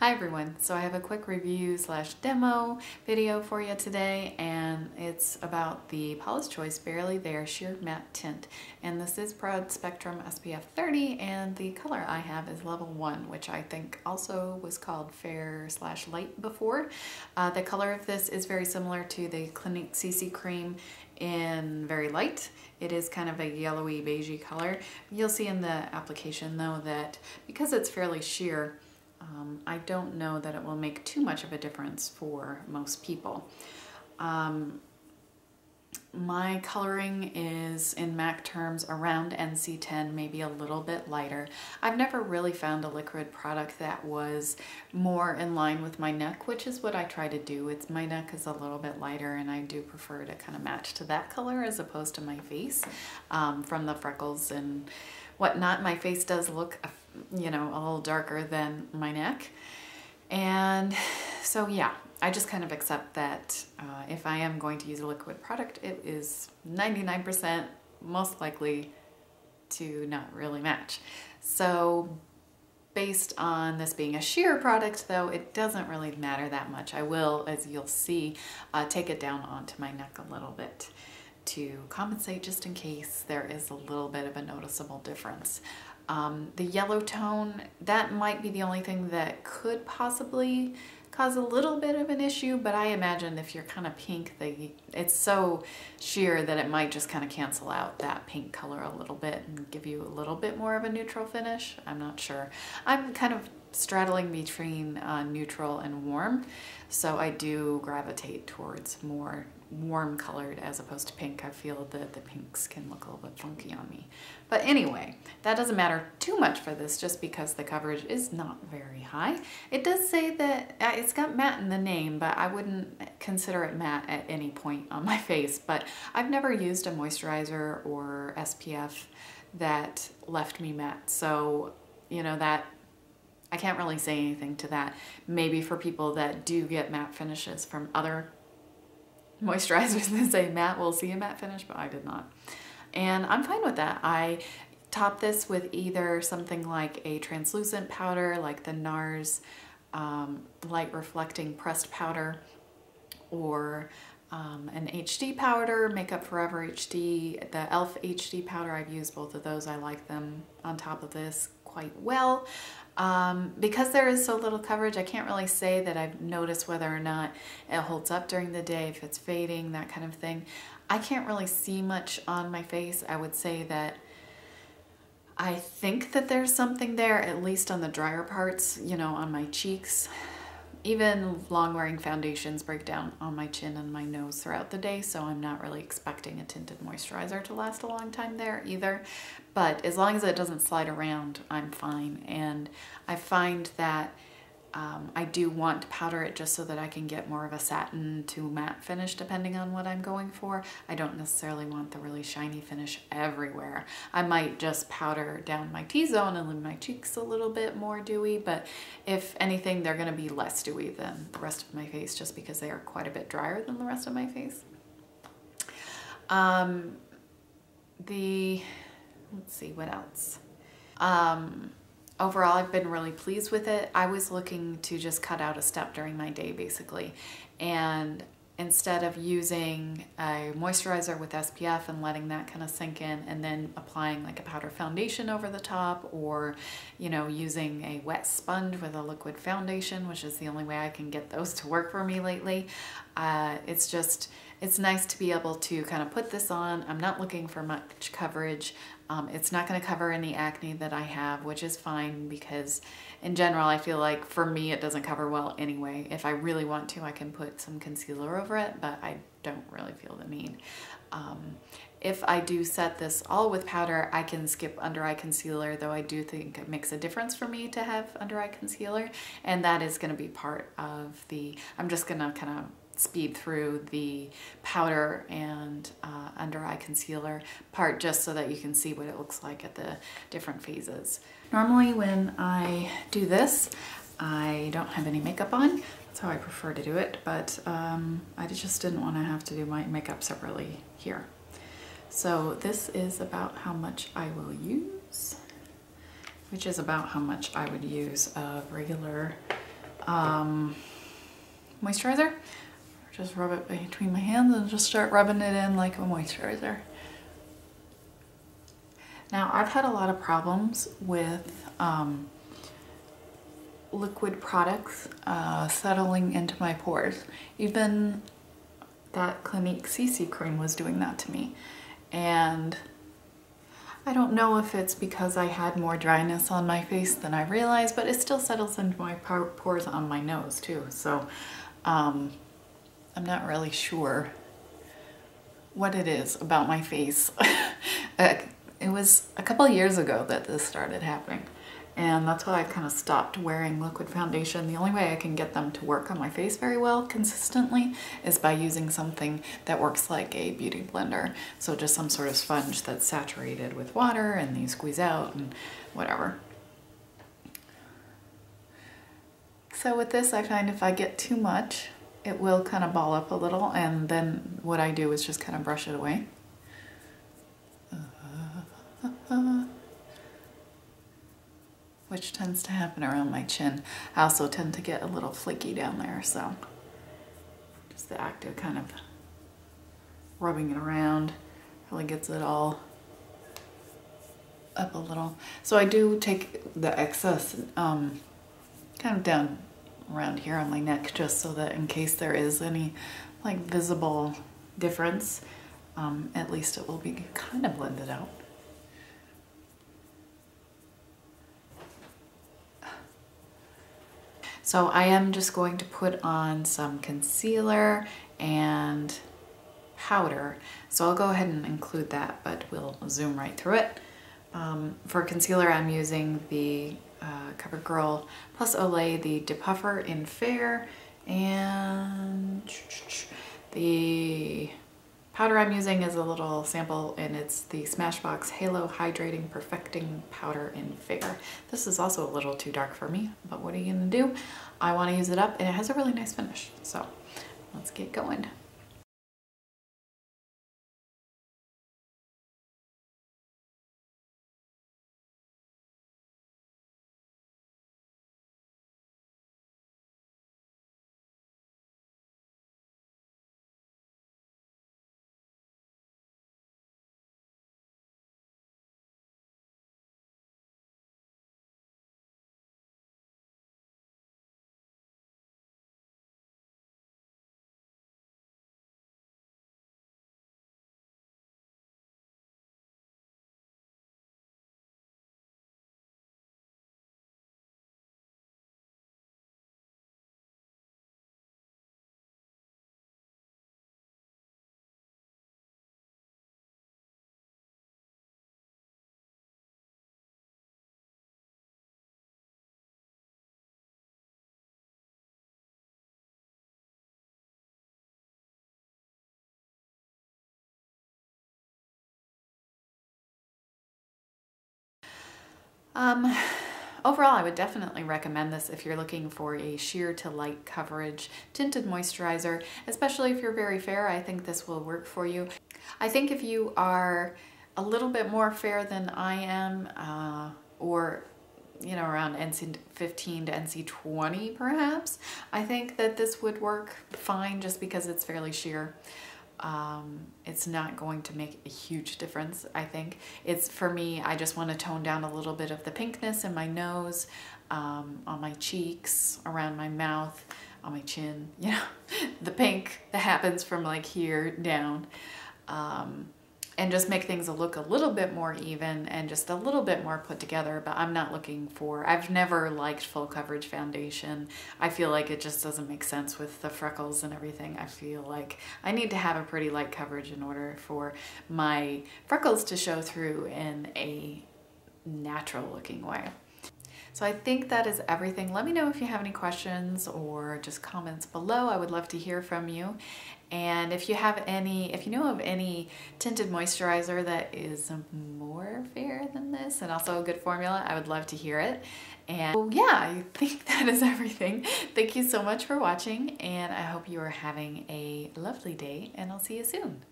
Hi everyone, so I have a quick review slash demo video for you today, and it's about the Paula's Choice Barely There Sheer Matte Tint. And this is broad spectrum SPF 30, and the color I have is level 1, which I think also was called fair slash light before. The color of this is very similar to the Clinique CC cream in very light. It is kind of a yellowy beigey color. You'll see in the application though that because it's fairly sheer, I don't know that it will make too much of a difference for most people. My coloring is, in MAC terms, around NC10, maybe a little bit lighter. I've never really found a liquid product that was more in line with my neck, which is what I try to do. My neck is a little bit lighter, and I do prefer to kind of match to that color as opposed to my face. From the freckles and whatnot, my face does look, you know, a little darker than my neck. And so yeah, I just kind of accept that if I am going to use a liquid product, it is 99% most likely to not really match. So based on this being a sheer product though, it doesn't really matter that much. I will, as you'll see, take it down onto my neck a little bit to compensate just in case there is a little bit of a noticeable difference. The yellow tone, that might be the only thing that could possibly cause a little bit of an issue, but I imagine if you're kind of pink, it's so sheer that it might just kind of cancel out that pink color a little bit and give you a little bit more of a neutral finish. I'm not sure. I'm kind of straddling between neutral and warm, so I do gravitate towards more warm colored as opposed to pink. I feel that the pinks can look a little bit funky on me. But anyway, that doesn't matter too much for this just because the coverage is not very high. It does say that it's got matte in the name, but I wouldn't consider it matte at any point on my face. But I've never used a moisturizer or SPF that left me matte. So, you know, that I can't really say anything to that. Maybe for people that do get matte finishes from other moisturizers that say matte will see a matte finish, but I did not. And I'm fine with that. I top this with either something like a translucent powder, like the NARS Light Reflecting Pressed Powder, or an HD powder, Makeup Forever HD, the e.l.f. HD powder. I've used both of those. I like them on top of this quite well. Because there is so little coverage, I can't really say that I've noticed whether or not it holds up during the day, if it's fading, that kind of thing. I can't really see much on my face. I would say that I think that there's something there, at least on the drier parts, you know, on my cheeks. Even long-wearing foundations break down on my chin and my nose throughout the day, so I'm not really expecting a tinted moisturizer to last a long time there either. But as long as it doesn't slide around, I'm fine. And I find that I do want to powder it just so that I can get more of a satin to matte finish depending on what I'm going for. I don't necessarily want the really shiny finish everywhere. I might just powder down my T-zone and leave my cheeks a little bit more dewy, but if anything, they're gonna be less dewy than the rest of my face just because they are quite a bit drier than the rest of my face. Let's see, what else? Overall, I've been really pleased with it. I was looking to just cut out a step during my day, basically. And instead of using a moisturizer with SPF and letting that kind of sink in and then applying like a powder foundation over the top, or, you know, using a wet sponge with a liquid foundation, which is the only way I can get those to work for me lately. It's nice to be able to kind of put this on. I'm not looking for much coverage. It's not going to cover any acne that I have, which is fine because in general I feel like for me it doesn't cover well anyway. If I really want to, I can put some concealer over it, but I don't really feel the need. If I do set this all with powder, I can skip under eye concealer, though I do think it makes a difference for me to have under eye concealer, and that is going to be part of I'm just going to kind of speed through the powder and under eye concealer part just so that you can see what it looks like at the different phases. Normally when I do this, I don't have any makeup on. That's how I prefer to do it, but I just didn't want to have to do my makeup separately here. So this is about how much I will use, which is about how much I would use of regular moisturizer. Just rub it between my hands and just start rubbing it in like a moisturizer. Now, I've had a lot of problems with liquid products settling into my pores. Even that Clinique CC cream was doing that to me. And I don't know if it's because I had more dryness on my face than I realized, but it still settles into my pores on my nose too. So I'm not really sure what it is about my face. It was a couple of years ago that this started happening. And that's why I kind of stopped wearing liquid foundation. The only way I can get them to work on my face very well consistently is by using something that works like a beauty blender. So just some sort of sponge that's saturated with water and you squeeze out and whatever. So with this, I find if I get too much, it will kind of ball up a little, and then what I do is just kind of brush it away. Which tends to happen around my chin. I also tend to get a little flaky down there, so just the act of kind of rubbing it around really gets it all up a little. So I do take the excess kind of down around here on my neck, just so that in case there is any like visible difference, at least it will be kind of blended out. So I am just going to put on some concealer and powder. So I'll go ahead and include that, but we'll zoom right through it. For concealer, I'm using the CoverGirl Plus Olay, the Depuffer in Fair, and the powder I'm using is a little sample, and it's the Smashbox Halo Hydrating Perfecting Powder in Fair. This is also a little too dark for me, but what are you gonna do? I wanna use it up, and it has a really nice finish. So let's get going. Overall, I would definitely recommend this if you're looking for a sheer to light coverage tinted moisturizer, especially if you're very fair. I think this will work for you. I think if you are a little bit more fair than I am, or you know, around NC 15 to NC 20 perhaps, I think that this would work fine just because it's fairly sheer. It's not going to make a huge difference, I think. It's, for me, I just want to tone down a little bit of the pinkness in my nose, on my cheeks, around my mouth, on my chin, you know, the pink that happens from like here down. And just make things look a little bit more even and just a little bit more put together. But I'm not looking for, I've never liked full coverage foundation. I feel like it just doesn't make sense with the freckles and everything. I feel like I need to have a pretty light coverage in order for my freckles to show through in a natural looking way. So I think that is everything. Let me know if you have any questions or just comments below. I would love to hear from you. And if you have any, if you know of any tinted moisturizer that is more fair than this and also a good formula, I would love to hear it. And well, yeah, I think that is everything. Thank you so much for watching, and I hope you are having a lovely day, and I'll see you soon.